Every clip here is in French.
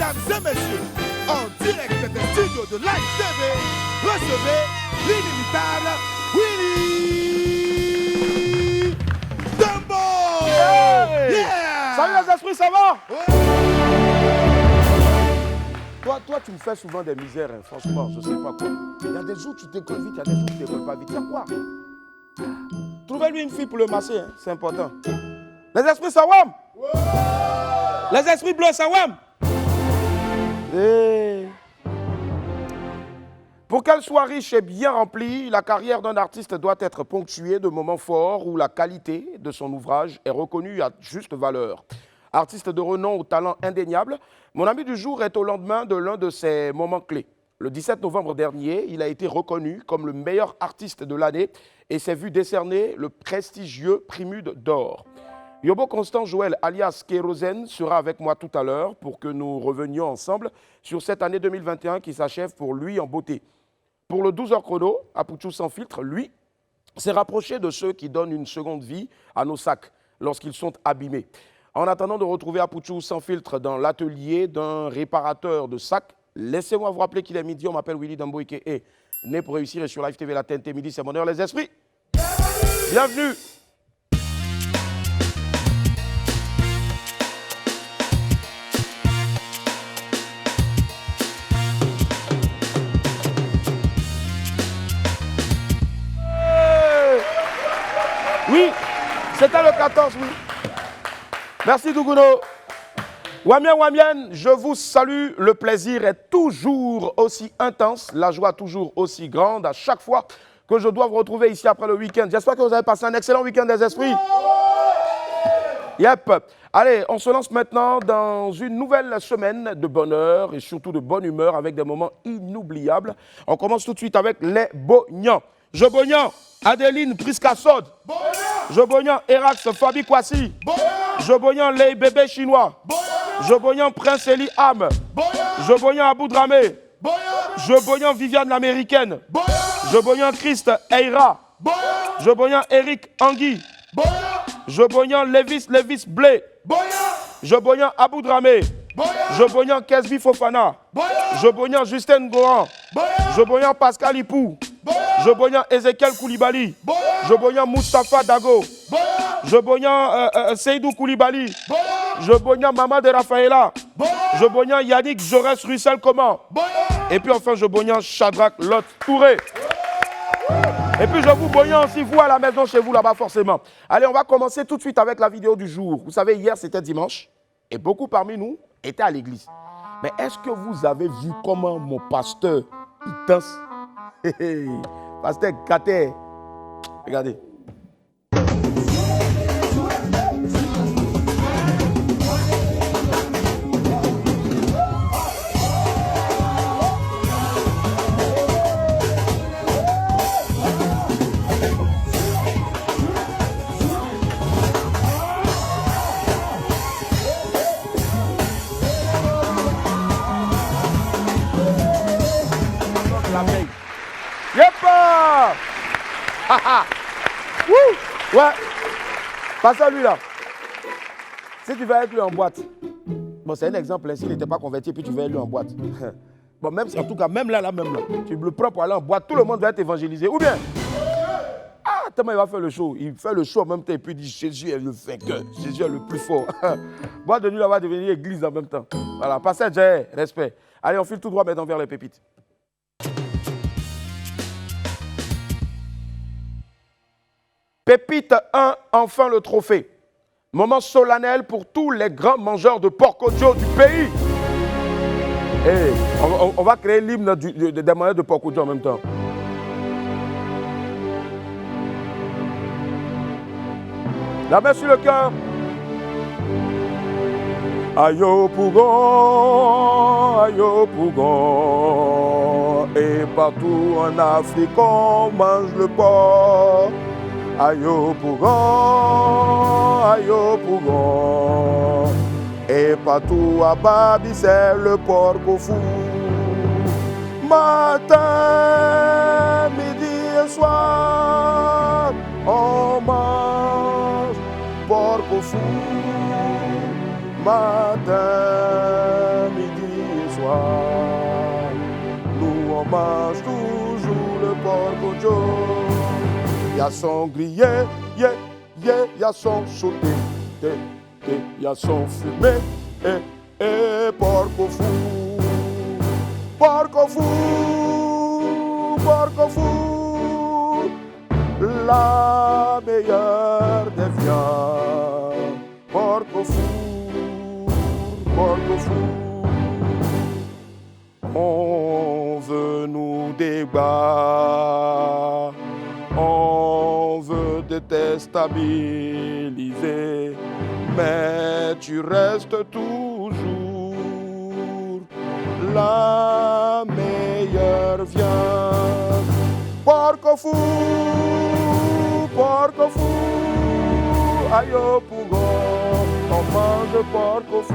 Mesdames et messieurs, en direct des studios de Live TV, recevez l'inimitable Willy Dumbo. Hey! Yeah! Salut les esprits, ça va? Ouais. Toi, tu me fais souvent des misères, hein, franchement, je sais pas quoi. Il y a des jours où tu décolles vite, il y a des jours où tu décolles pas vite. C'est quoi? Trouvez-lui une fille pour le masser, hein, c'est important. Les esprits, ça va? Les esprits bleus, ça va? Pour qu'elle soit riche et bien remplie, la carrière d'un artiste doit être ponctuée de moments forts où la qualité de son ouvrage est reconnue à juste valeur. Artiste de renom au talent indéniable, mon ami du jour est au lendemain de l'un de ses moments clés. Le 17 novembre dernier, il a été reconnu comme le meilleur artiste de l'année et s'est vu décerner le prestigieux Primude d'or. Yobo Constant Joël, alias Kérosène, sera avec moi tout à l'heure pour que nous revenions ensemble sur cette année 2021 qui s'achève pour lui en beauté. Pour le 12h chrono, Apouchou sans filtre, lui, s'est rapproché de ceux qui donnent une seconde vie à nos sacs lorsqu'ils sont abîmés. En attendant de retrouver Apouchou sans filtre dans l'atelier d'un réparateur de sacs, laissez-moi vous rappeler qu'il est midi, on m'appelle Willy Dumbo et né pour réussir et sur Live TV, la TNT midi, c'est mon heure les esprits. Bienvenue. Oui, c'était le 14, oui. Merci Dougouno. Wamien, Wamien, je vous salue. Le plaisir est toujours aussi intense, la joie toujours aussi grande à chaque fois que je dois vous retrouver ici après le week-end. J'espère que vous avez passé un excellent week-end des esprits. Yep. Allez, on se lance maintenant dans une nouvelle semaine de bonheur et surtout de bonne humeur avec des moments inoubliables. On commence tout de suite avec les Bognans. Je Bognan, Adeline Priscassode. Je Bognan, Erax Fabi Kwasi. Je Bognan, les bébés chinois. Je Bognan, Prince Eli Ham. Je Bognan, Abou Dramé. Je Bognan, Viviane l'américaine. Je Bognan, Christ Eira. Je Bognan, Eric Angui. Je Bognan, Levis Blé. Je Bognan, Abou Dramé. Je Bognan, Kesbi Fofana. Je Bognan, Justin Gohan. Je Bognan, Pascal Ipou. Je Bognan, Ezekiel Koulibaly. Je Bognan, Moustapha Dago. Je Bognan, Seydou Koulibaly. Je Bognan, Mama de Rafaela. Je Bognan, Yannick Jaurès Russell Comment. Et puis enfin, je Bognan, Shadrach Lot Touré. Et puis je vous Bognan aussi, vous à la maison, chez vous là-bas forcément. Allez, on va commencer tout de suite avec la vidéo du jour. Vous savez, hier c'était dimanche et beaucoup parmi nous étaient à l'église. Mais est-ce que vous avez vu comment mon pasteur il danse? Pasteur Kater, regardez. Yepa! Ouais. Passe à lui là. Si tu vas avec lui en boîte. Bon, c'est un exemple. S'il n'était pas converti, puis tu vas avec lui en boîte. Bon, même en tout cas, même là, tu le prends pour aller en boîte, tout le monde va être évangélisé. Ou bien, tellement il va faire le show. Il fait le show en même temps et puis il dit Jésus est le vainqueur. Jésus est le plus fort. Boîte de nuit là va devenir église en même temps. Voilà, passage, respect. Allez, on file tout droit maintenant vers les pépites. Pépite 1, enfin le trophée. Moment solennel pour tous les grands mangeurs de porc audio du pays. Hey, on va créer l'hymne des mangeurs de porc audio en même temps. La main sur le cœur. Ayo Pougon, et partout en Afrique on mange le porc. Ayo Pougon, et partout à Babi c'est le porc au fou. Matin, midi et soir, on mange porc au fou. Matin, midi victoire. Nous on mange toujours le porc Joe. Y'a son grillé, y'a son sauté, y'a son fumé, porc fou. Porc fou, la meilleure des viandes. Porc fou. On veut nous débattre, on veut te déstabiliser, mais tu restes toujours la meilleure viande. Porc fou, aïe au pougon, on mange porc fou,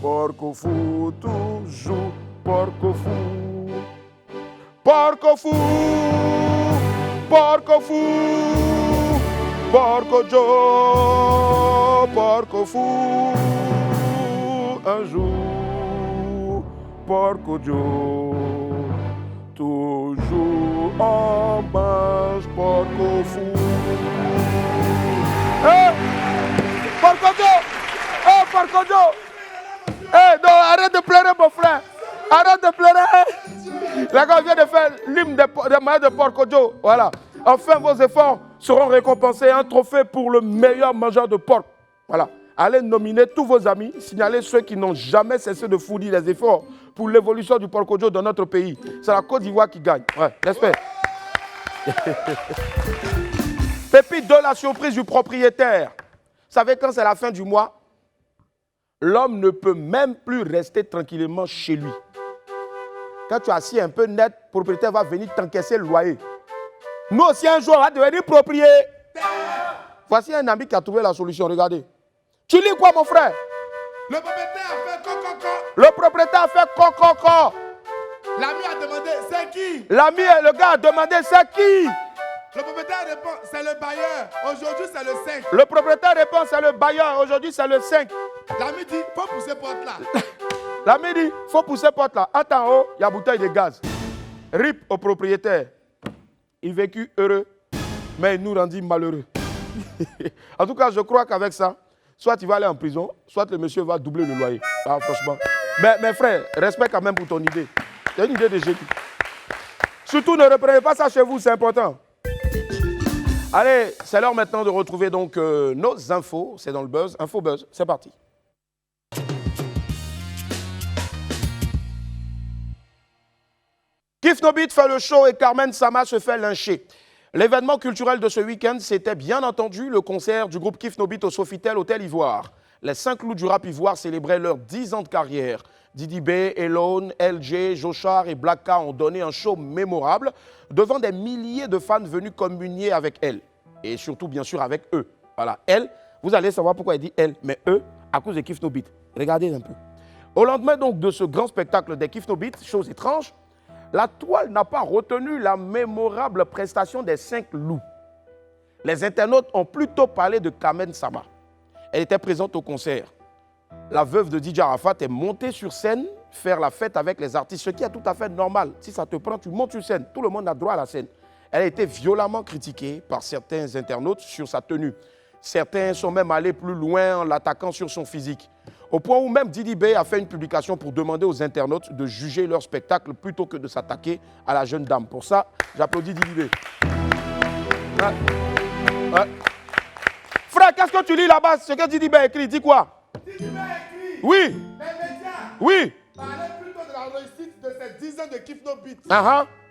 porc fou, toujours porc fou, porc Joe, porc fou, un jour, porc Joe, toujours on mange porc fou. Hey, porc Joe, porc Joe. Hey, non, arrête de pleurer, mon frère. Arrête de pleurer. D'accord, je viens de faire l'hymne de maillot de porc Joe. Voilà. Enfin, vos efforts seront récompensés. Un trophée pour le meilleur mangeur de porc. Voilà. Allez nominer tous vos amis. Signalez ceux qui n'ont jamais cessé de fournir les efforts pour l'évolution du porc Joe dans notre pays. C'est la Côte d'Ivoire qui gagne. Ouais, j'espère. Pépite de la surprise du propriétaire. Vous savez, quand c'est la fin du mois, l'homme ne peut même plus rester tranquillement chez lui. Quand tu es assis un peu net, le propriétaire va venir t'encaisser le loyer. Nous aussi, un jour, on va devenir propriétaire. Voici un ami qui a trouvé la solution. Regardez. Tu lis quoi, mon frère? Le propriétaire a fait coco. Le propriétaire a fait coco. L'ami a demandé, c'est qui? L'ami et le gars a demandé, c'est qui? Le propriétaire répond, c'est le bailleur. Aujourd'hui, c'est le 5. Le propriétaire répond, c'est le bailleur. Aujourd'hui, c'est le 5. L'ami dit, faut pousser porte là. L'ami dit, faut pousser porte là. En haut, il y a bouteille de gaz. RIP au propriétaire. Il vécut heureux, mais il nous rendit malheureux. En tout cas, je crois qu'avec ça, soit il va aller en prison, soit le monsieur va doubler le loyer. Ah, franchement. Mais mes frères, respect quand même pour ton idée. C'est une idée de génie. Surtout, ne reprenez pas ça chez vous, c'est important. Allez, c'est l'heure maintenant de retrouver donc nos infos. C'est dans le buzz. Info buzz, c'est parti. Kif No Beat fait le show et Carmen Sama se fait lyncher. L'événement culturel de ce week-end, c'était bien entendu le concert du groupe Kif No Beat au Sofitel Hôtel Ivoire. Les 5 loups du rap ivoire célébraient leurs 10 ans de carrière. Didi B, Elone, LJ, Joshar et Blacka ont donné un show mémorable devant des milliers de fans venus communier avec elle. Et surtout, bien sûr, avec eux. Voilà, elle, vous allez savoir pourquoi elle dit elle, mais eux, à cause de Kif No Beat. Regardez un peu. Au lendemain donc de ce grand spectacle des Kif No Beat, chose étrange, la toile n'a pas retenu la mémorable prestation des 5 loups. Les internautes ont plutôt parlé de Carmen Sama. Elle était présente au concert. La veuve de DJ Arafat est montée sur scène faire la fête avec les artistes, ce qui est tout à fait normal. Si ça te prend, tu montes sur scène. Tout le monde a droit à la scène. Elle a été violemment critiquée par certains internautes sur sa tenue. Certains sont même allés plus loin en l'attaquant sur son physique. Au point où même Didi B a fait une publication pour demander aux internautes de juger leur spectacle plutôt que de s'attaquer à la jeune dame. Pour ça, j'applaudis Didi B. Ouais. Ouais. Frère, qu'est-ce que tu lis là-bas? Ce que Didi B a écrit, dis quoi? Didi B a écrit. Oui. Les médias. Oui. Parlez plutôt de la réussite de ces 10 ans de Kif No Beat.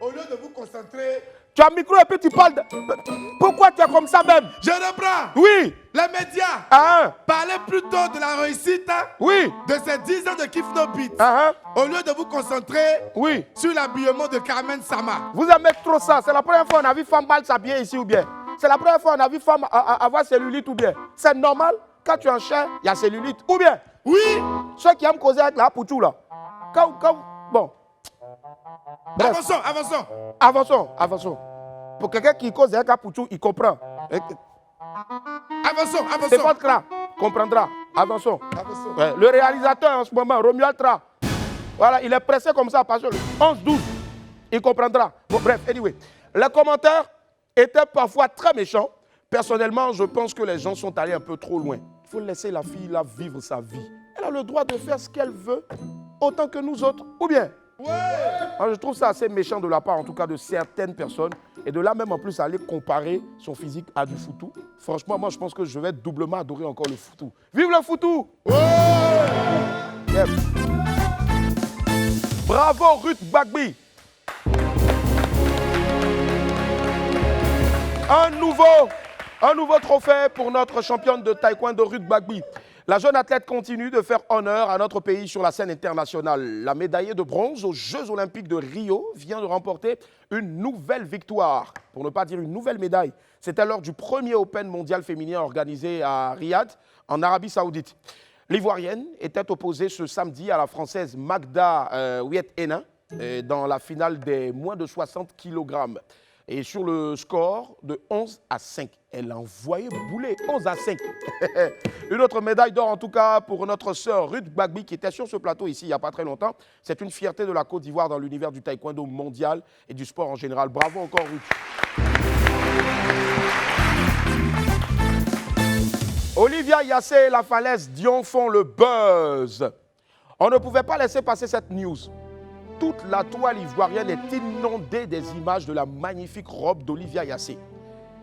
Au lieu de vous concentrer. Tu as un micro et puis tu parles de... Pourquoi tu es comme ça même? Je reprends. Oui. Les médias. Parlez plutôt de la réussite de ces 10 ans de Kif No Beat. Au lieu de vous concentrer sur l'habillement de Carmen Sama. Vous aimez trop ça. C'est la première fois qu'on a vu femme mal s'habiller ici ou bien? C'est la première fois qu'on a vu femme avoir cellulite ou bien? C'est normal. Quand tu es en chair, il y a cellulite. Ou bien? Oui. Ceux qui aiment causer avec la poutou là. Bon. Bref. Avançons. Pour quelqu'un qui cause avec la poutou, il comprend. Avançons. C'est votre clan. Comprendra. Avançons. Ouais, le réalisateur en ce moment, Romuald Tra. Voilà, il est pressé comme ça parce que le 11-12, il comprendra. Bon, bref, anyway. Les commentaires étaient parfois très méchants. Personnellement, je pense que les gens sont allés un peu trop loin. Il faut laisser la fille là vivre sa vie. Elle a le droit de faire ce qu'elle veut, autant que nous autres, ou bien. Ouais. Alors, je trouve ça assez méchant de la part, en tout cas, de certaines personnes. Et de là même, en plus, aller comparer son physique à du foutou. Franchement, moi, je pense que je vais doublement adorer encore le foutou. Vive le foutou! Ouais. Yep. Bravo, Ruth Gbagbi! Un nouveau trophée pour notre championne de taekwondo, Ruth Gbagbi. La jeune athlète continue de faire honneur à notre pays sur la scène internationale. La médaillée de bronze aux Jeux Olympiques de Rio vient de remporter une nouvelle victoire, pour ne pas dire une nouvelle médaille. C'était lors du premier Open mondial féminin organisé à Riyad, en Arabie Saoudite. L'Ivoirienne était opposée ce samedi à la Française Magda Wiet-Hénin dans la finale des moins de 60 kg. Et sur le score de 11-5. Elle a envoyé bouler 11-5. Une autre médaille d'or en tout cas pour notre sœur Ruth Gbagbi qui était sur ce plateau ici il n'y a pas très longtemps. C'est une fierté de la Côte d'Ivoire dans l'univers du taekwondo mondial et du sport en général. Bravo encore Ruth. Olivia Yassé et la Falaise Dion font le buzz. On ne pouvait pas laisser passer cette news. Toute la toile ivoirienne est inondée des images de la magnifique robe d'Olivia Yassé.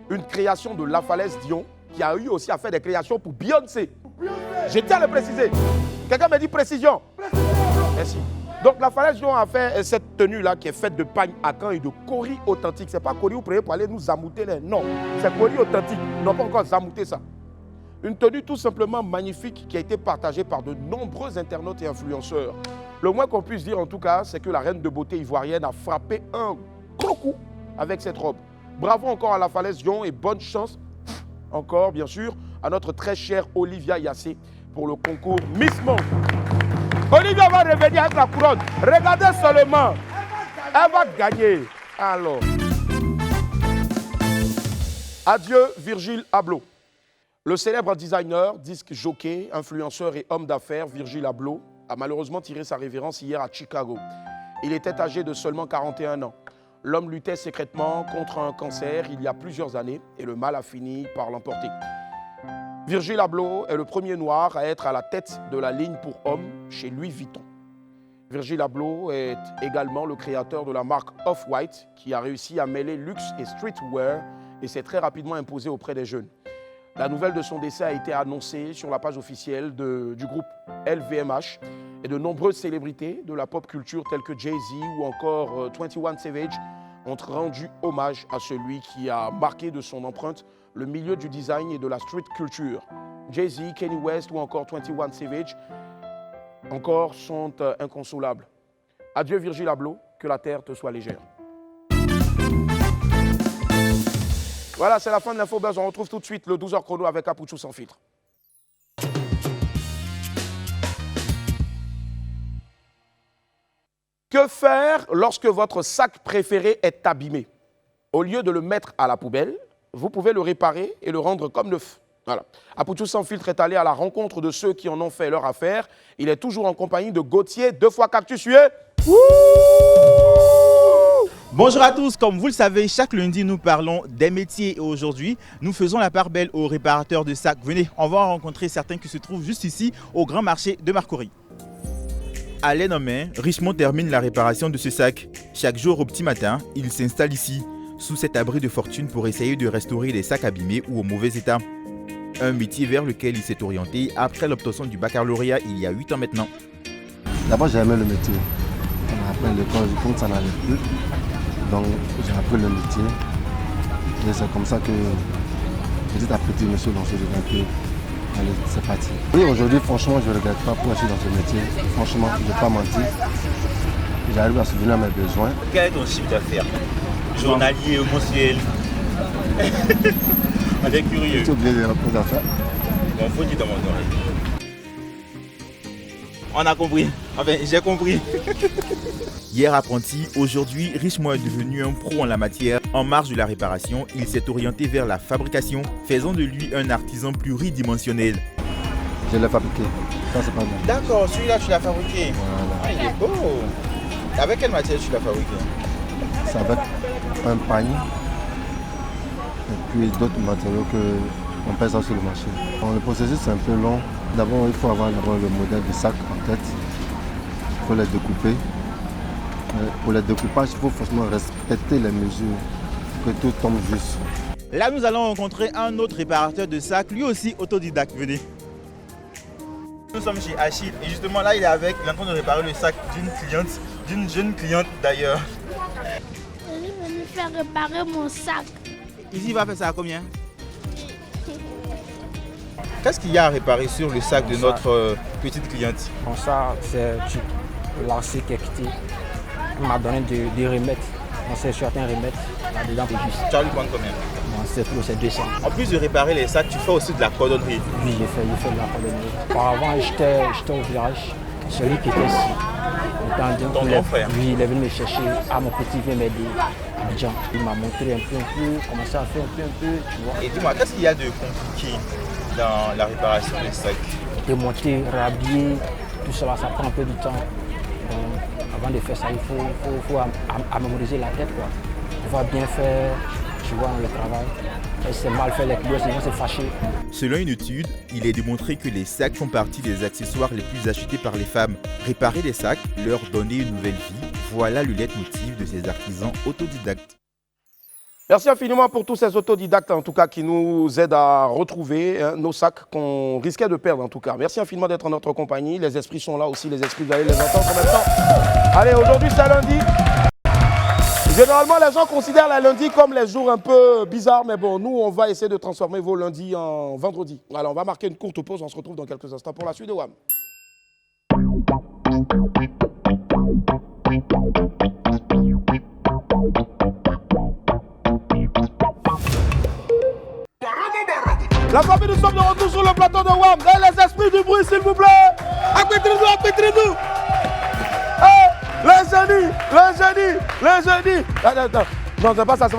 Une création de La Falaise Dion qui a eu aussi à faire des créations pour Beyoncé. Je tiens à le préciser. Quelqu'un me dit précision. Merci. Donc La Falaise Dion a fait cette tenue-là qui est faite de pagne à caen et de cori authentique. Ce n'est pas cori vous prenez pour aller nous zamouter. Non, c'est cori authentique. Ils n'ont pas encore zamouté ça. Une tenue tout simplement magnifique qui a été partagée par de nombreux internautes et influenceurs. Le moins qu'on puisse dire en tout cas, c'est que la reine de beauté ivoirienne a frappé un gros coup avec cette robe. Bravo encore à La Falaise Dion et bonne chance encore bien sûr à notre très chère Olivia Yassé pour le concours Miss Monde. Olivia va revenir avec la couronne. Regardez seulement. Elle va gagner. Alors. Adieu Virgile Abloh. Le célèbre designer, disque jockey, influenceur et homme d'affaires Virgile Abloh a malheureusement tiré sa révérence hier à Chicago. Il était âgé de seulement 41 ans. L'homme luttait secrètement contre un cancer il y a plusieurs années et le mal a fini par l'emporter. Virgile Abloh est le premier noir à être à la tête de la ligne pour hommes chez Louis Vuitton. Virgile Abloh est également le créateur de la marque Off-White qui a réussi à mêler luxe et streetwear et s'est très rapidement imposé auprès des jeunes. La nouvelle de son décès a été annoncée sur la page officielle du groupe LVMH et de nombreuses célébrités de la pop culture telles que Jay-Z ou encore 21 Savage ont rendu hommage à celui qui a marqué de son empreinte le milieu du design et de la street culture. Jay-Z, Kanye West ou encore 21 Savage encore sont inconsolables. Adieu Virgile Abloh, que la terre te soit légère. Voilà, c'est la fin de l'Infobuzz. On retrouve tout de suite le 12h chrono avec Apouchou sans filtre. Que faire lorsque votre sac préféré est abîmé? Au lieu de le mettre à la poubelle, vous pouvez le réparer et le rendre comme neuf. Voilà. Apouchou sans filtre est allé à la rencontre de ceux qui en ont fait leur affaire. Il est toujours en compagnie de Gauthier, 2 fois Cactus Hué. Bonjour à tous, comme vous le savez, chaque lundi nous parlons des métiers et aujourd'hui nous faisons la part belle aux réparateurs de sacs. Venez, on va rencontrer certains qui se trouvent juste ici au grand marché de Marcory. À l'aide en main, Richemont termine la réparation de ce sac. Chaque jour au petit matin, il s'installe ici, sous cet abri de fortune pour essayer de restaurer les sacs abîmés ou en mauvais état. Un métier vers lequel il s'est orienté après l'obtention du baccalauréat il y a 8 ans maintenant. D'abord j'ai aimé le métier. Après l'école, je compte ça n'allait plus. Donc j'ai appris le métier et c'est comme ça que petit à petit je me suis lancé dedans et allez, c'est parti. Oui, aujourd'hui franchement je ne regrette pas pourquoi je suis dans ce métier. Franchement, je ne vais pas mentir. J'arrive à subvenir à mes besoins. Quel est ton chiffre d'affaires? Journalier ou mensuel? On est curieux. Tu oublies les réponses d'affaires. Bon, faut dire dans mon oreille. On a compris. Enfin, j'ai compris. Hier apprenti, aujourd'hui, Richemont est devenu un pro en la matière. En marge de la réparation, il s'est orienté vers la fabrication, faisant de lui un artisan pluridimensionnel. Je l'ai fabriqué. Ça, c'est pas mal. D'accord, celui-là, tu l'as fabriqué. Voilà. Ah, il est beau. Avec quelle matière tu l'as fabriqué? C'est avec un pagne et puis d'autres matériaux qu'on pèse sur le marché. Bon, le processus c'est un peu long. D'abord, il faut avoir le modèle de sac en tête. Il faut les découper. Pour les découpages, il faut forcément respecter les mesures, que tout tombe juste. Là, nous allons rencontrer un autre réparateur de sacs, lui aussi autodidacte. Venez. Nous sommes chez Achille et justement là, il est en train de réparer le sac d'une jeune cliente d'ailleurs. Je suis venu faire réparer mon sac. Ici, il va faire ça à combien? Qu'est-ce qu'il y a à réparer sur le sac de notre petite cliente? Bon, ça, c'est l'ancien qui m'a donné des remèdes. On sait certains remèdes là-dedans. Tu vas lui prendre combien? Bon, c'est 200. En plus de réparer les sacs, tu fais aussi de la cordonnerie. Oui, j'ai fait de la cordonnerie. Auparavant, j'étais au village. Celui qui était ici, Ton grand frère? Oui, il est venu me chercher. Ah, mon petit vient m'aider à Abidjan. Il m'a montré un peu, commencé à faire un peu, tu vois. Et dis-moi, qu'est-ce qu'il y a de compliqué dans la réparation des sacs? Démonter, rhabiller, tout cela, ça prend un peu de temps. Donc, avant de faire ça, il faut mémoriser la tête, quoi. On va bien faire, tu vois, le travail. Et c'est mal fait les clients, sinon c'est fâché. Selon une étude, il est démontré que les sacs font partie des accessoires les plus achetés par les femmes. Réparer les sacs, leur donner une nouvelle vie, voilà le leitmotiv de ces artisans autodidactes. Merci infiniment pour tous ces autodidactes, en tout cas, qui nous aident à retrouver nos sacs qu'on risquait de perdre, en tout cas. Merci infiniment d'être en notre compagnie. Les esprits sont là aussi, les esprits, vous allez les entendre maintenant. Allez, aujourd'hui, c'est lundi. Généralement, les gens considèrent les lundis comme les jours un peu bizarres, mais bon, nous, on va essayer de transformer vos lundis en vendredi. Alors, on va marquer une courte pause, on se retrouve dans quelques instants pour la suite de WAM. La famille, nous sommes de retour sur le plateau de WAM. Les esprits du bruit, s'il vous plaît. Acquittrez-nous, acquittrez-nous. Les génies. Attends. Non, c'est pas ça. Les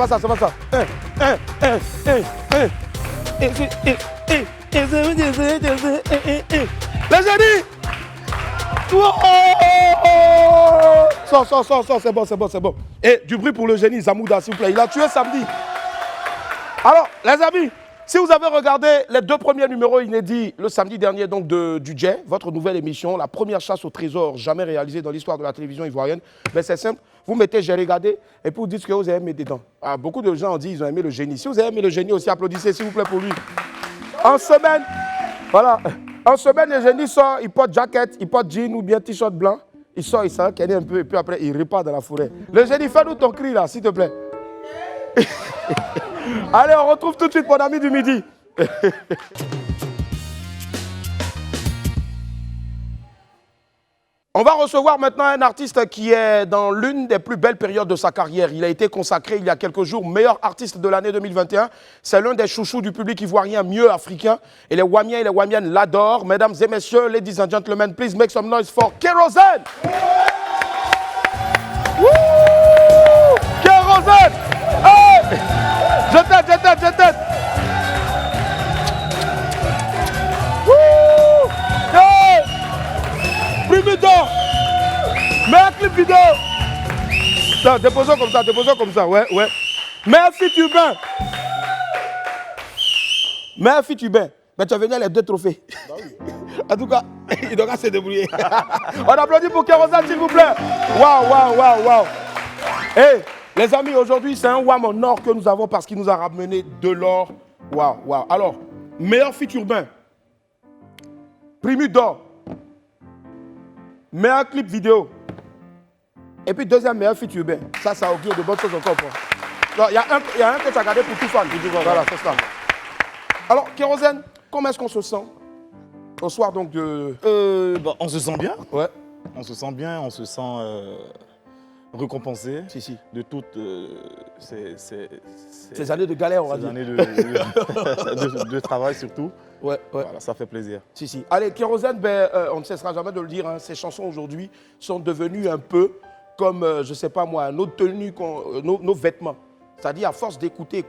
génies. Sors, c'est bon. Et du bruit pour le génie, Zamouda, s'il vous plaît. Il a tué samedi. Alors, les amis, si vous avez regardé les 2 premiers numéros inédits le samedi dernier donc du Jet, votre nouvelle émission, la première chasse au trésor jamais réalisée dans l'histoire de la télévision ivoirienne, ben c'est simple, vous mettez j'ai regardé et puis vous dites ce que vous avez aimé dedans. Ah, beaucoup de gens ont dit qu'ils ont aimé le génie. Si vous avez aimé le génie aussi, applaudissez s'il vous plaît pour lui. En semaine, le génie sort, il porte jacket, il porte jean ou bien t-shirt blanc, il sort, il s'enquête un peu et puis après il repart dans la forêt. Le génie, fais-nous ton cri là, s'il te plaît. Allez, on retrouve tout de suite mon ami du midi. On va recevoir maintenant un artiste qui est dans l'une des plus belles périodes de sa carrière. Il a été consacré il y a quelques jours meilleur artiste de l'année 2021. C'est l'un des chouchous du public ivoirien mieux africain. Et les Wamiens et les Wamiennes l'adorent. Mesdames et messieurs, ladies and gentlemen, please make some noise for Kérosène. Kérosène. Hey! Je t'aide. Hey! Prime d'or. Mets un clip vidéo. Non, déposons comme ça, ouais. Mets un featuring. Mais tu as venu les 2 trophées. Bah oui. En tout cas, il devra se débrouiller. On applaudit pour Kérosène, s'il vous plaît. Waouh. Hey, les amis, aujourd'hui, c'est un WAM en or que nous avons parce qu'il nous a ramené de l'or. Waouh. Alors, meilleur feat urbain. Prime d'or. Meilleur clip vidéo. Et puis, deuxième meilleur feat urbain. Ça augure de bonnes choses encore. Il y a un que tu as gardé pour tout fan. Voilà, c'est ça. Alors, Kérosène, comment est-ce qu'on se sent au soir donc de... On se sent bien. Ouais. On se sent bien, on se sent récompensé Si. de toutes ces années de galère, on va ces dire. années de travail surtout. Ouais. Voilà, ça fait plaisir. Si. Allez, Kérosène, on ne cessera jamais de le dire, hein, ces chansons aujourd'hui sont devenues un peu comme, je ne sais pas moi, nos tenues, nos vêtements. C'est-à-dire, à force d'écouter,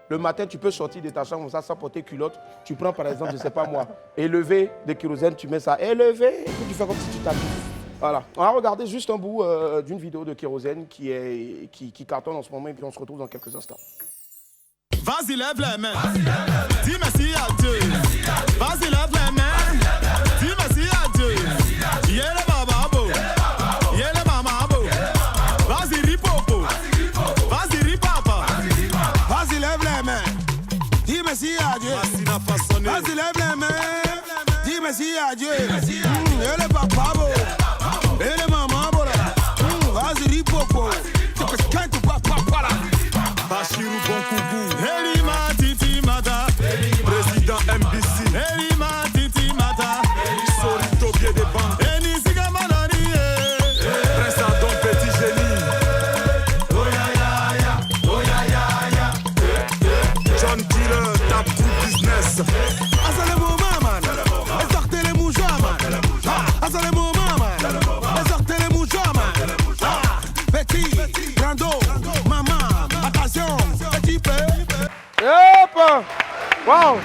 le matin, tu peux sortir de ta chambre comme ça, sans porter culotte. Tu prends par exemple, je ne sais pas moi, élevé de Kérosène, tu mets ça, élevé, et tu fais comme si tu t'habilles. Voilà. On va regarder juste un bout d'une vidéo de Kérosène qui cartonne en ce moment et puis on se retrouve dans quelques instants. Vas-y, lève les mains. Dis merci à Dieu. Vas-y, lève les mains. Dis merci à Dieu. Yele bababo. Yele mamabo. Vas-y, ripopo. Vas-y, ripapa. Vas-y, lève les mains. Dis merci à Dieu. Vas-y, lève les mains. Dis merci à Dieu. Yele bababo. Yele mamabo. Vas-y, ripopo. Bachirou Bonkoubou, Elima Titi Mata, président MBC, Elima Titi Mata, Sorito Pied de Ban, Eni Sigamanani, Prince Adon Petit Génie, John Killer, Tap Crew Business, Azale Mouma man, sortez les mouchoirs man, Azale Mouma man, sortez les mouchoirs man, Petit, Grando, Maman. Hop! Wow!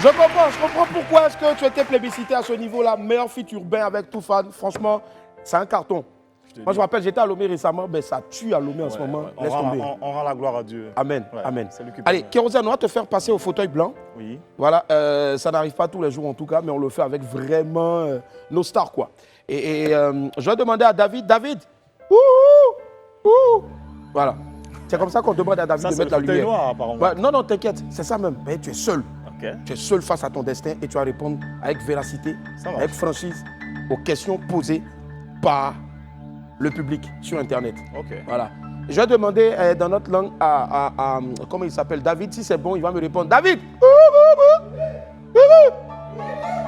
Je comprends pourquoi est-ce que tu étais plébiscité à ce niveau-là. Meilleur feat urbain avec Toufan. Franchement, c'est un carton. Moi, je me rappelle, j'étais à Lomé récemment, ben, ça tue à Lomé en ce moment. Laisse tomber. On rend la gloire à Dieu. Amen. Ouais, Amen. c'est lui qui Allez, permet. Kérosène, on va te faire passer au fauteuil blanc. Oui. Voilà, ça n'arrive pas tous les jours en tout cas, mais on le fait avec vraiment nos stars, quoi. Et je vais demander à David. David! Voilà. C'est comme ça qu'on demande à David Ça, de c'est mettre la le fauteuil lumière. noir, apparemment. Ouais, non, t'inquiète, c'est ça même. Mais tu es seul. Ok. Tu es seul face à ton destin et tu vas répondre avec véracité, Ça marche. avec franchise aux questions posées par le public sur Internet. Ok. Voilà. Je vais demander dans notre langue à comment il s'appelle, David, si c'est bon, il va me répondre. David!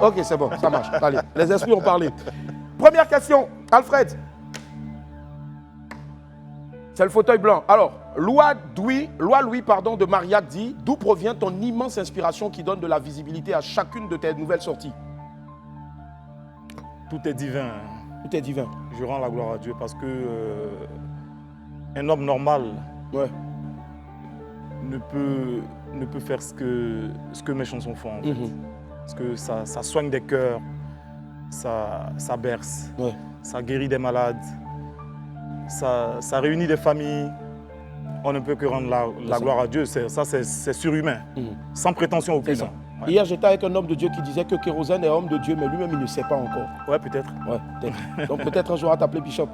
Ok, c'est bon, ça marche. Allez, les esprits ont parlé. Première question, Alfred. C'est le fauteuil blanc. Alors, Loi Louis de Marillac dit, d'où provient ton immense inspiration qui donne de la visibilité à chacune de tes nouvelles sorties? Tout est divin. Tout est divin. Je rends la gloire à Dieu parce que un homme normal ne peut faire ce que mes chansons font. En fait. Parce que ça soigne des cœurs, ça berce, ça guérit des malades, ça réunit des familles. On ne peut que rendre la gloire à Dieu. C'est surhumain, sans prétention aucune. Ça. Ouais. Hier, j'étais avec un homme de Dieu qui disait que Kérosène est homme de Dieu, mais lui-même, il ne sait pas encore. Ouais, peut-être. Ouais, peut-être. Donc peut-être un jour à t'appeler Bishop.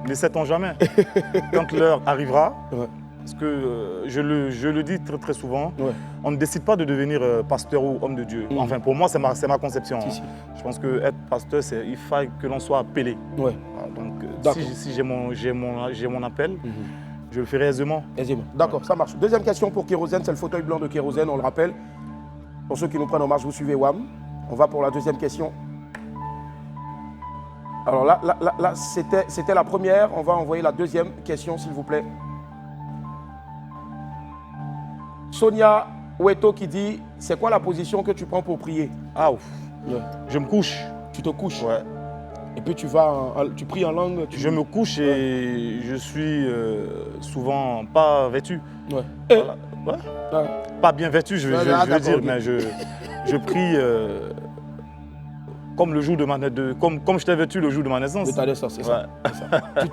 Ne sait-on jamais. Quand l'heure arrivera, parce que je le dis très très souvent, on ne décide pas de devenir pasteur ou homme de Dieu. Enfin, pour moi, c'est ma conception. Si. Je pense qu'être pasteur, il faut que l'on soit appelé. Ouais. Donc, si j'ai mon appel, je le ferai aisément. D'accord, ça marche. Deuxième question pour Kérosène, c'est le fauteuil blanc de Kérosène, on le rappelle. Pour ceux qui nous prennent en marche, vous suivez WAM. On va pour la deuxième question. Alors là c'était la première. On va envoyer la deuxième question, s'il vous plaît. Sonia Oueto qui dit, c'est quoi la position que tu prends pour prier? Ah, ouf. Je me couche. Tu te couches? Ouais. Et puis tu pries en langue? Je me couche et je suis souvent pas vêtu. Ouais. Voilà. Ouais. Pas bien vêtu, je veux dire, mais je prie comme le jour de comme je t'ai vêtu le jour de ma naissance. De ta naissance, c'est ça.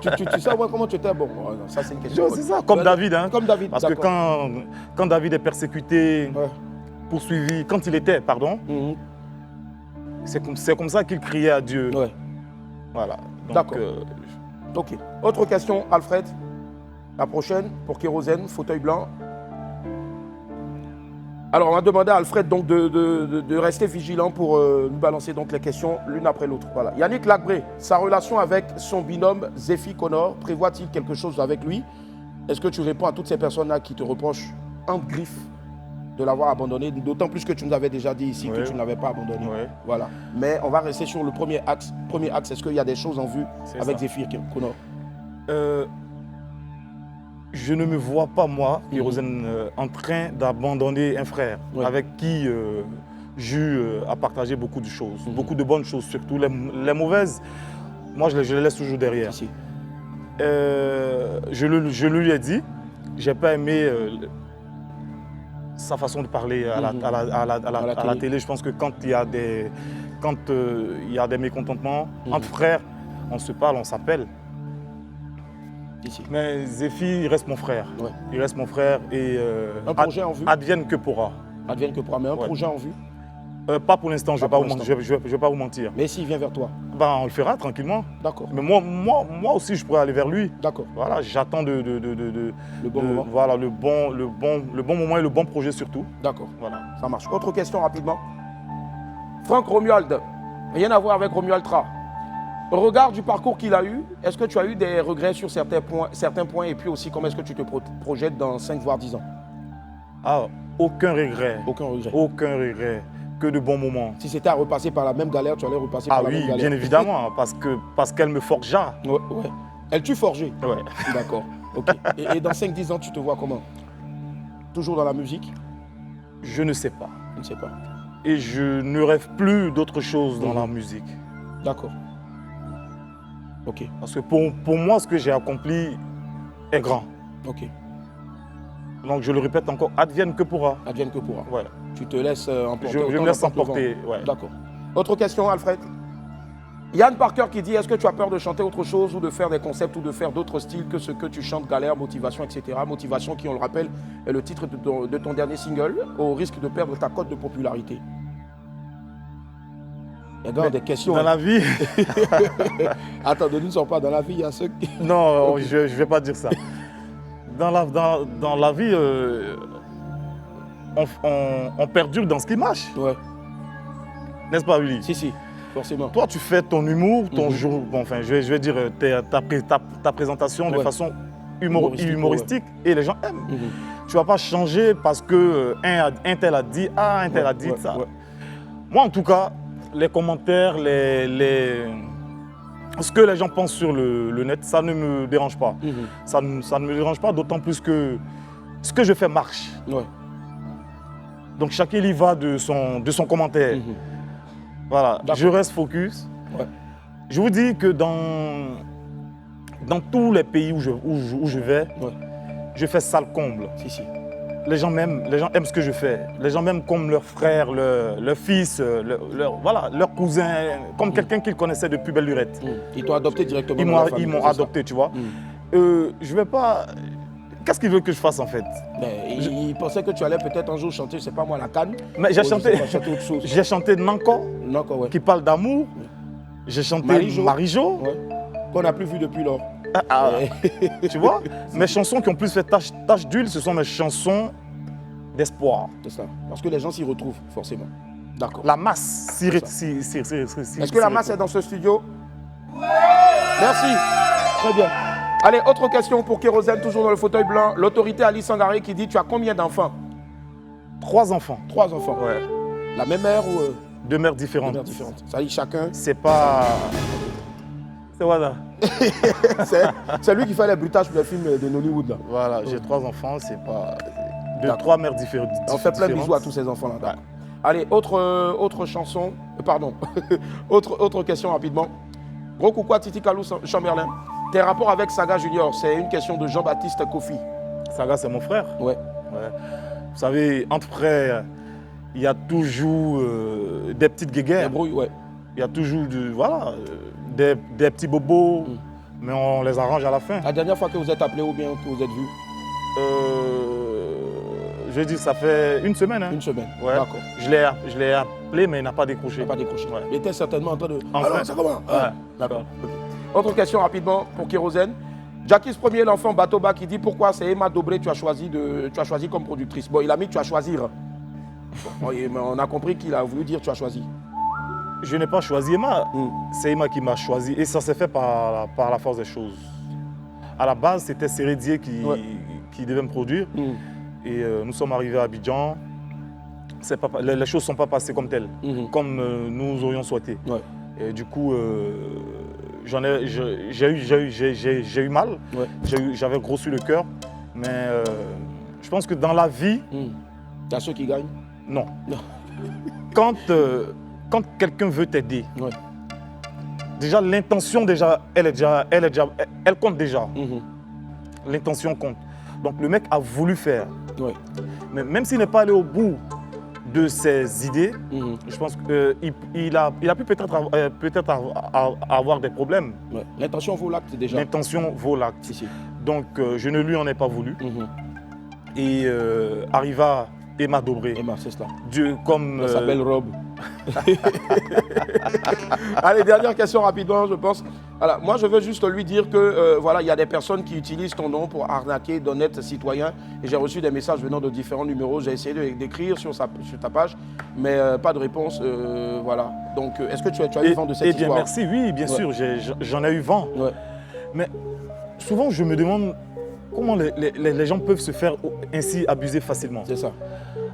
Tu sais comment tu étais? Bon, ça c'est une question. C'est ça, comme David. Hein. Comme David, parce que quand David est persécuté, poursuivi, quand il était, c'est comme ça qu'il criait à Dieu. Ouais. Voilà. D'accord. Ok. Autre question, Alfred. La prochaine, pour Kérosène, fauteuil blanc. Alors, on va demander à Alfred donc, de rester vigilant pour nous balancer donc, les questions l'une après l'autre. Voilà. Yannick Lacbré, sa relation avec son binôme Zéphi Connor, prévoit-il quelque chose avec lui? Est-ce que tu réponds à toutes ces personnes-là qui te reprochent en griffe de l'avoir abandonné, d'autant plus que tu nous avais déjà dit ici que tu ne l'avais pas abandonné. Voilà. Mais on va rester sur le premier axe. Est-ce qu'il y a des choses en vue avec Zéphi Connor? Je ne me vois pas, moi, Kérosène, en train d'abandonner un frère avec qui j'ai eu à partager beaucoup de choses, beaucoup de bonnes choses, surtout les mauvaises. Moi, je les laisse toujours derrière. Je lui ai dit, j'ai pas aimé sa façon de parler à la télé. Je pense que quand il y a des mécontentements entre frères, on se parle, on s'appelle. Mais Zéphie, il reste mon frère. Ouais. Il reste mon frère et un projet en vue. Advienne que pourra. Advienne que pourra, mais un projet en vue. Pas pour l'instant, je ne vais pas vous mentir. Mais s'il vient vers toi? Ben, on le fera tranquillement. D'accord. Mais moi aussi, je pourrais aller vers lui. D'accord. Voilà, j'attends le bon moment. Voilà, le bon moment et le bon projet surtout. D'accord. Voilà. Ça marche. Autre question rapidement. Franck Romuald, rien à voir avec Romuald Tra. Au regard du parcours qu'il a eu, est-ce que tu as eu des regrets sur certains points et puis aussi comment est-ce que tu te projettes dans 5 voire 10 ans? Ah, aucun regret. Aucun regret. Aucun regret. Que de bons moments. Si c'était à repasser par la même galère, tu allais repasser par la même galère? Ah oui, bien évidemment, parce qu'elle me forgea. Ouais. Elle tue forgé? Ouais. D'accord. Ok. Et dans 5-10 ans, tu te vois comment? Toujours dans la musique? Je ne sais pas. Je ne sais pas. Et je ne rêve plus d'autre chose dans la musique. D'accord. Ok. Parce que pour moi, ce que j'ai accompli est grand. Ok. Donc je le répète encore, advienne que pourra. Advienne que pourra. Voilà. Tu te laisses emporter. Je me laisse emporter. Ouais. D'accord. Autre question, Alfred. Yann Parker qui dit, est-ce que tu as peur de chanter autre chose ou de faire des concepts ou de faire d'autres styles que ce que tu chantes, galère, motivation, etc. Motivation qui, on le rappelle, est le titre de ton dernier single, au risque de perdre ta cote de popularité. Il y a des questions. Dans la vie. Attends, ne nous sors pas. Dans la vie, il y a ceux qui. Non, je ne vais pas dire ça. Dans la vie, on perdure dans ce qui marche. Ouais. N'est-ce pas, Willy? Si, forcément. Toi, tu fais ton humour, ton jour, bon, enfin, je vais dire ta présentation de façon humoristique et les gens aiment. Tu ne vas pas changer parce que un tel a dit A, un tel a dit ça. Ouais. Moi, en tout cas, les commentaires, ce que les gens pensent sur le net, ça ne me dérange pas. Ça ne me dérange pas, d'autant plus que ce que je fais marche. Ouais. Donc chacun y va de son commentaire. Voilà, je reste focus. Ouais. Je vous dis que dans tous les pays où je vais, je fais sale comble. Si. Les gens aiment ce que je fais. Les gens m'aiment comme leur frère, leur fils, leur cousin, comme quelqu'un qu'ils connaissaient depuis belle lurette. Ils t'ont adopté directement. Ils m'ont adopté, tu vois. Je vais pas. Qu'est-ce qu'ils veulent que je fasse en fait? Ils pensaient que tu allais peut-être un jour chanter, je sais pas moi, la Cannes. Mais j'ai chanté Nanko, qui parle d'amour. J'ai chanté Marijo. Qu'on n'a plus vu depuis lors. Tu vois, mes chansons qui ont plus fait tache d'huile, ce sont mes chansons d'espoir. C'est ça, parce que les gens s'y retrouvent, forcément. D'accord. La masse s'y Est-ce que la masse est dans ce studio? Merci. Très bien. Allez, autre question pour Kérosène, toujours dans le fauteuil blanc. L'autorité Ali Sangaré qui dit, tu as combien d'enfants? 3 enfants. 3 enfants. Ouais. La même mère ou 2 mères différentes. 2 mères différentes. Ça dit chacun. C'est pas. C'est voilà. C'est lui qui fait les bruitages pour les films de Nollywood. Là. Voilà, j'ai 3 enfants, c'est pas. 3 mères différentes. On fait plein de bisous à tous ces enfants-là. Ouais. Allez, autre chanson. Pardon. autre question rapidement. Gros coucou à Titi Kalou Chamberlain. Tes rapports avec Saga Junior, c'est une question de Jean-Baptiste Kofi. Saga, c'est mon frère. Ouais. Vous savez, entre frères, il y a toujours des petites guéguerres. Des brouilles, ouais. Il y a toujours des petits bobos, mais on les arrange à la fin. La dernière fois que vous êtes appelé ou bien que vous êtes vu? Je dis, ça fait une semaine. Hein. Une semaine, ouais. D'accord. Je l'ai appelé, mais il n'a pas décroché. Il n'a pas décroché. Ouais. Il était certainement en train de... Alors, ça comment? Ouais. D'accord. Okay. Autre question rapidement pour Kérosène. Jackie Premier, l'enfant Batoba, qui dit pourquoi c'est Emma Dobré tu as choisi comme productrice. Bon, il a mis tu as choisir. Bon, mais on a compris qu'il a voulu dire tu as choisi. Je n'ai pas choisi Emma. C'est Emma qui m'a choisi et ça s'est fait par la force des choses. À la base, c'était Sérédier qui devait me produire. Et nous sommes arrivés à Abidjan. Les choses ne sont pas passées comme telles, comme nous aurions souhaité. Ouais. Et du coup, j'ai eu mal, j'avais grossi le cœur, mais je pense que dans la vie... Il y a ceux qui gagnent? Non. Quand quelqu'un veut t'aider, déjà l'intention, elle compte déjà. L'intention compte. Donc le mec a voulu faire. Mais même s'il n'est pas allé au bout de ses idées, je pense qu'il a pu peut-être avoir des problèmes. L'intention vaut l'acte déjà. L'intention vaut l'acte. Donc je ne lui en ai pas voulu. Et arriva Emma Dobré. Emma, c'est ça. Dieu comme... sa belle robe. Allez, dernière question rapidement, je pense. Voilà, moi, je veux juste lui dire que voilà, il y a des personnes qui utilisent ton nom pour arnaquer d'honnêtes citoyens. Et j'ai reçu des messages venant de différents numéros. J'ai essayé d'écrire sur ta page, mais pas de réponse. Voilà. Donc, est-ce que tu as eu vent de cette histoire? Merci, oui, bien sûr, j'en ai eu vent. Mais souvent, je me demande comment les gens peuvent se faire ainsi abuser facilement. C'est ça.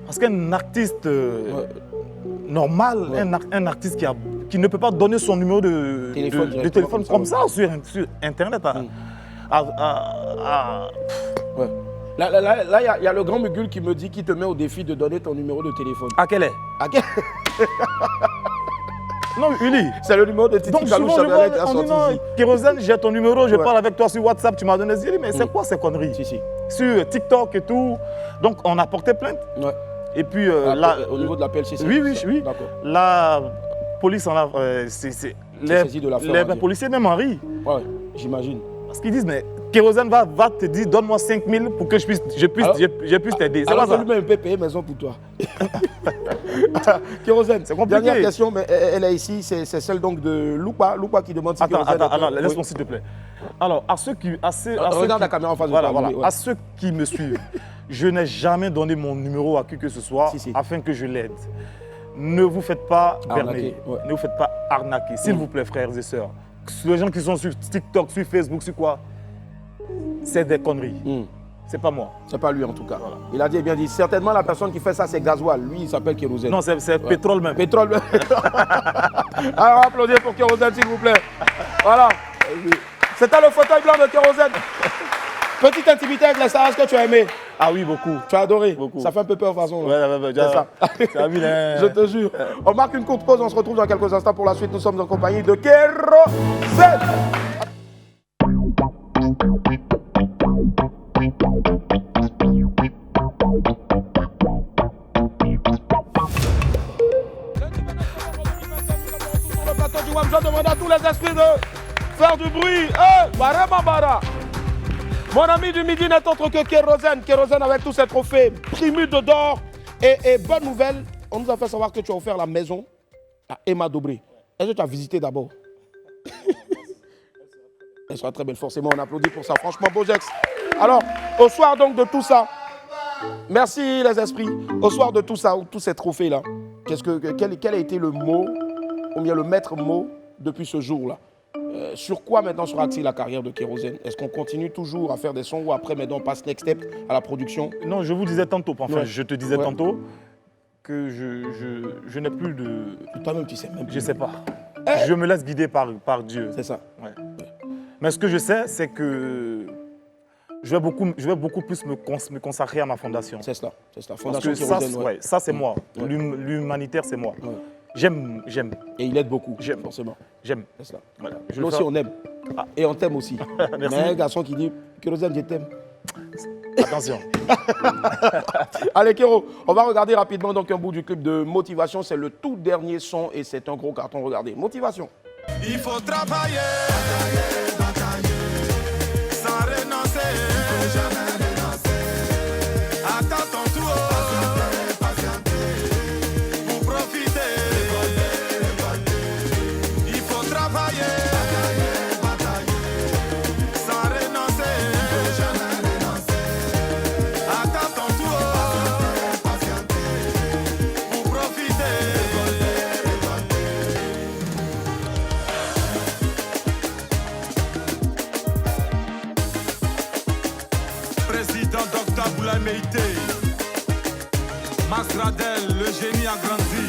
Parce qu'un artiste normal, un artiste qui ne peut pas donner son numéro de téléphone comme ça sur Internet. Là, il y a le grand Mugul qui me dit qu'il te met au défi de donner ton numéro de téléphone. À quel est? Non, Uli. C'est le numéro de Titi Kalou Chabelet qui a sorti ici. Kérosène, j'ai ton numéro, je parle avec toi sur WhatsApp, tu m'as donné ce mais c'est quoi ces conneries? Sur TikTok et tout. Donc, on a porté plainte. Et puis là... Au niveau de la PLCC? Oui. La police en a... les policiers même en rient. Ouais, j'imagine. Parce qu'ils disent, mais Kérosène va te dire, donne-moi 5 000 pour que je puisse t'aider. Alors, ça lui-même peut payer maison pour toi. Kérosène, c'est compliqué. Dernière question, mais elle est ici, c'est celle donc de Loupa qui demande si Kérosène... Attends, laisse-moi s'il te plaît. Alors, à ceux qui... Regarde la caméra en face de toi. Voilà. À ceux qui me suivent, je n'ai jamais donné mon numéro à qui que ce soit afin que je l'aide. Ne vous faites pas berner, ne vous faites pas arnaquer, s'il vous plaît, frères et sœurs. Les gens qui sont sur TikTok, sur Facebook, sur quoi, c'est des conneries. C'est pas moi. C'est pas lui en tout cas. Voilà. Il a dit bien dit. Certainement la personne qui fait ça c'est Gasoil. Lui il s'appelle Kérosène. Non c'est pétrole même. Pétrole même. Alors applaudissez pour Kérosène s'il vous plaît. Voilà. C'était le fauteuil blanc de Kérosène. Petite intimité avec les stars, est-ce que tu as aimé? Ah oui, beaucoup. Tu as adoré? Beaucoup. Ça fait un peu peur de toute façon. Ouais, c'est ça. Je te jure. On marque une courte pause, on se retrouve dans quelques instants pour la suite. Nous sommes en compagnie de Kérosène. Sur le plateau du WAM, je demande à tous les esprits de faire du bruit. Bara. Mon ami du midi n'est autre que Kérosène. Kérosène avec tous ses trophées, primus d'or. Et bonne nouvelle, on nous a fait savoir que tu as offert la maison à Emma Dobré. Est-ce que tu as visité d'abord? Elle sera très belle, forcément. On applaudit pour ça. Franchement, beau geste. Alors, au soir donc de tout ça, merci les esprits. Au soir de tout ça, tous ces trophées-là, quel a été le mot, ou bien le maître mot depuis ce jour-là? Sur quoi maintenant sera axée la carrière de Kérosène? Est-ce qu'on continue toujours à faire des sons ou après maintenant on passe next step à la production? Non, je vous disais tantôt, je te disais tantôt que je n'ai plus de... Toi-même tu sais même plus. Je ne sais pas. Je me laisse guider par Dieu. C'est ça. Mais ce que je sais, c'est que je vais beaucoup plus me consacrer à ma fondation. C'est cela. Fondation parce que Kérosène, ça c'est moi. L'humanitaire c'est moi. J'aime. Et il aide beaucoup, forcément. J'aime. C'est cela. Voilà. Nous aussi, on aime. Et on t'aime aussi. Merci. Mais un garçon qui dit Kérosène, je t'aime. Attention. Allez, Kéro, on va regarder rapidement donc un bout du clip de Motivation. C'est le tout dernier son et c'est un gros carton. Regardez. Motivation. Il faut travailler, sans renoncer. Jamais renoncer. Attends ton tour. Meïté, Max Radel, le génie a grandi.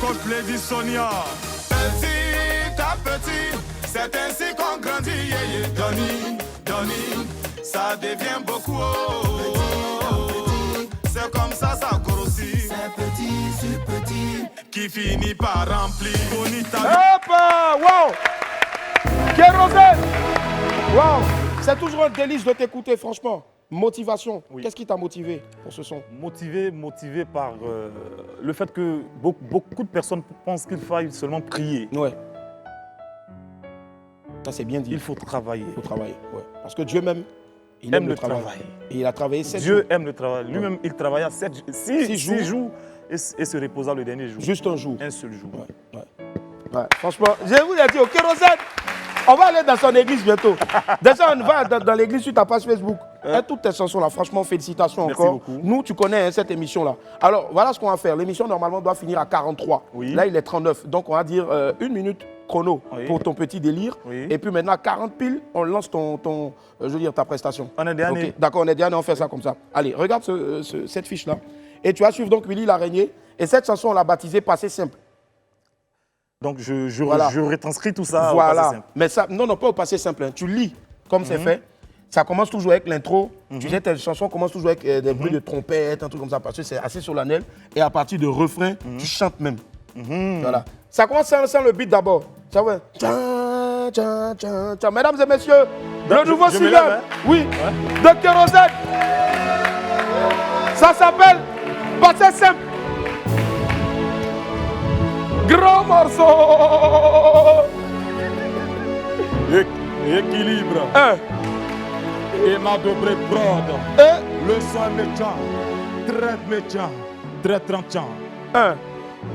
Coach Lady Sonia, petit à petit, c'est ainsi qu'on grandit. Yeah, yeah. Donny, Donny, ça devient beaucoup. C'est comme ça grossit. C'est petit sur petit qui finit par remplir. Hop, wow. Kérosène. Wow. C'est toujours un délice de t'écouter, franchement. Motivation. Oui. Qu'est-ce qui t'a motivé pour ce son? Motivé par le fait que beaucoup de personnes pensent qu'il faille seulement prier. Ouais. Ça, c'est bien dit. Il faut travailler. Il faut travailler, ouais. Parce que Dieu même, il aime le travail. Et il a travaillé 7 jours. Dieu aime le travail. Lui-même, il travailla 6 jours et se reposa le dernier jour. Juste un jour. Un seul jour. Ouais. Franchement, je vous ai dit, au Kérosène, on va aller dans son église bientôt. Déjà, on va dans l'église sur ta page Facebook. Et toutes tes chansons là, franchement, félicitations. Merci encore. Beaucoup. Nous, tu connais cette émission-là. Alors, voilà ce qu'on va faire. L'émission, normalement, doit finir à 43. Oui. Là, il est 39. Donc, on va dire 1 minute chrono pour ton petit délire. Oui. Et puis maintenant, à 40 piles, on lance ta prestation. On est dernier. Okay. D'accord, on est dernier, on fait ça comme ça. Allez, regarde cette fiche-là. Et tu vas suivre donc Willy l'araignée. Et cette chanson, on l'a baptisée Passé simple. Donc, je retranscris tout ça voilà. Au passé simple. Mais ça, non, pas au passé simple. Hein. Tu lis comme c'est fait. Ça commence toujours avec l'intro. Tu sais, tes chansons commencent toujours avec des bruits de trompette, un truc comme ça, parce que c'est assez solennel. Et à partir de refrain, tu chantes même. Voilà. Ça commence sans le beat d'abord. Ça va. Mesdames et messieurs, le nouveau single, oui, de Kérosène. Ça s'appelle Passé simple. Grand morceau. Équilibre. Et ma double prod. Le son est méchant. Très méchant. Très tranchant.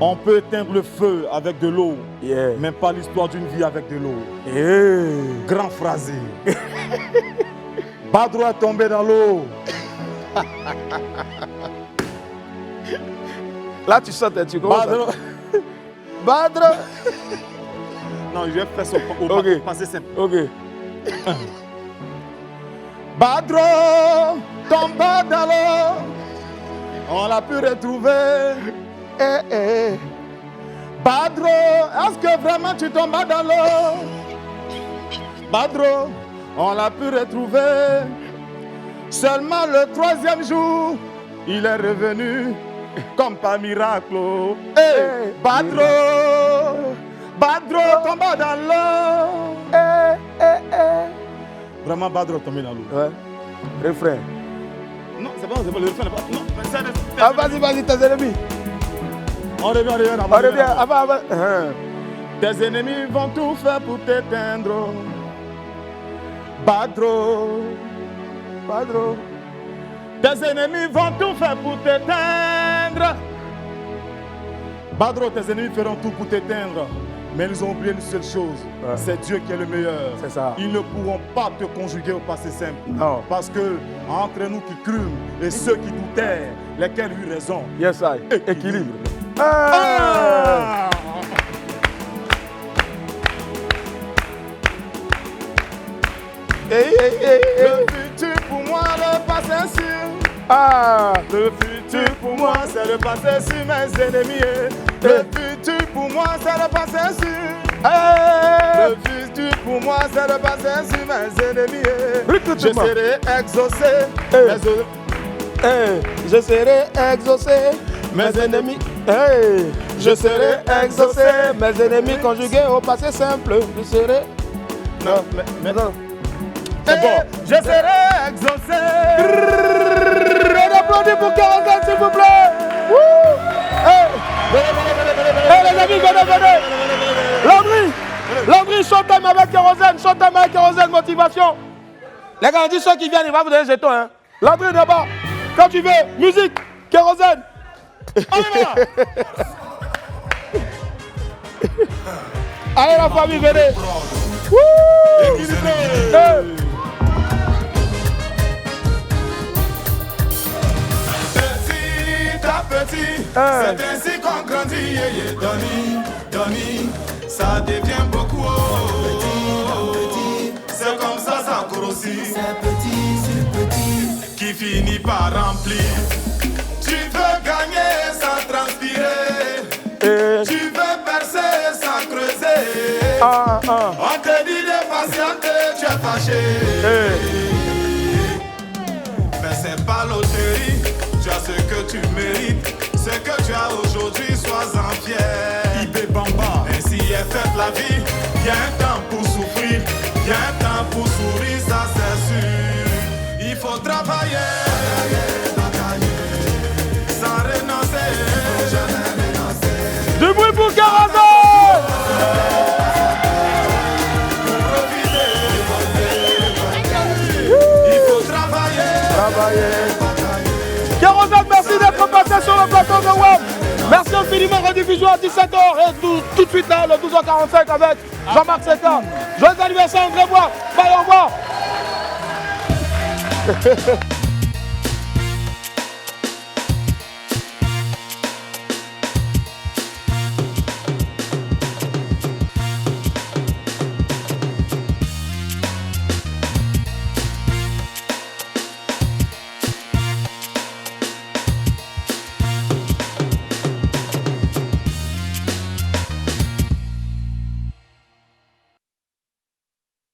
On peut éteindre le feu avec de l'eau. Même pas l'histoire d'une vie avec de l'eau. Grand phrasé. Badro est tombé dans l'eau. Là, tu chantes, tu commences. Badro. Non, je vais faire ça au passé simple. Ok. Badro tombe dans l'eau. On l'a pu retrouver. Badro, est-ce que vraiment tu tombes dans l'eau? Badro, on l'a pu retrouver. Seulement le 3e jour, il est revenu comme par miracle. Badro tombe dans l'eau. Vraiment, Badro tombe dans l'eau. Ouais. Refrain. Non, c'est pas le refrain. Non, vas-y, tes ennemis. On revient. Avant. Tes ennemis vont tout faire pour t'éteindre. Badro. Tes ennemis vont tout faire pour t'éteindre. Badro, tes ennemis feront tout pour t'éteindre. Mais ils ont oublié une seule chose. C'est Dieu qui est le meilleur. C'est ça. Ils ne pourront pas te conjuguer au passé simple. Non. Parce que entre nous qui crûmes et ceux qui doutèrent, lesquels eurent raison. Yes, I. Équilibre. Le futur pour moi, le passé sûr. Le futur pour moi, c'est le passé sur mes ennemis. Le futur pour moi, c'est le passé sûr. Le futur pour moi, c'est le passé sur mes ennemis. Je serai exaucé. Je serai exaucé. Mes ennemis. Je serai exaucé. Mes ennemis conjugués au passé simple. Je serai. Non. C'est bon. Je serai exaucé. On applaudit pour Kérosène, s'il vous plaît. Les amis, venez. Landry, showtime avec Kérosène, motivation. Les gars, on dit ceux qui viennent, il va vous donner des jetons. Hein. Landry, d'abord, quand tu veux, musique, Kérosène. Allez, la famille, venez. Petit, c'est ainsi qu'on grandit. Donny, ça devient beaucoup. Petit, c'est comme ça grossit. C'est petit qui finit par remplir. Tu veux gagner sans transpirer. Tu veux percer sans creuser. On te dit de patienter, tu es fâché. Mais c'est pas loterie, tu as ce que tu mérites. Ce que tu as aujourd'hui, sois-en fier. Ibé Bamba. Ainsi est faite la vie. Y a un temps pour souffrir, y a un temps pour sourire, ça c'est sûr. Il faut travailler, sans renoncer. Du bruit pour Carazon. Il faut travailler. Carazon, merci d'être passé sur le plateau de Web. Merci infiniment, rediffusion à 17h et tout de suite là, le 12h45 avec Jean-Marc Seka. Joyeux anniversaire, André Bois. Bye, au revoir.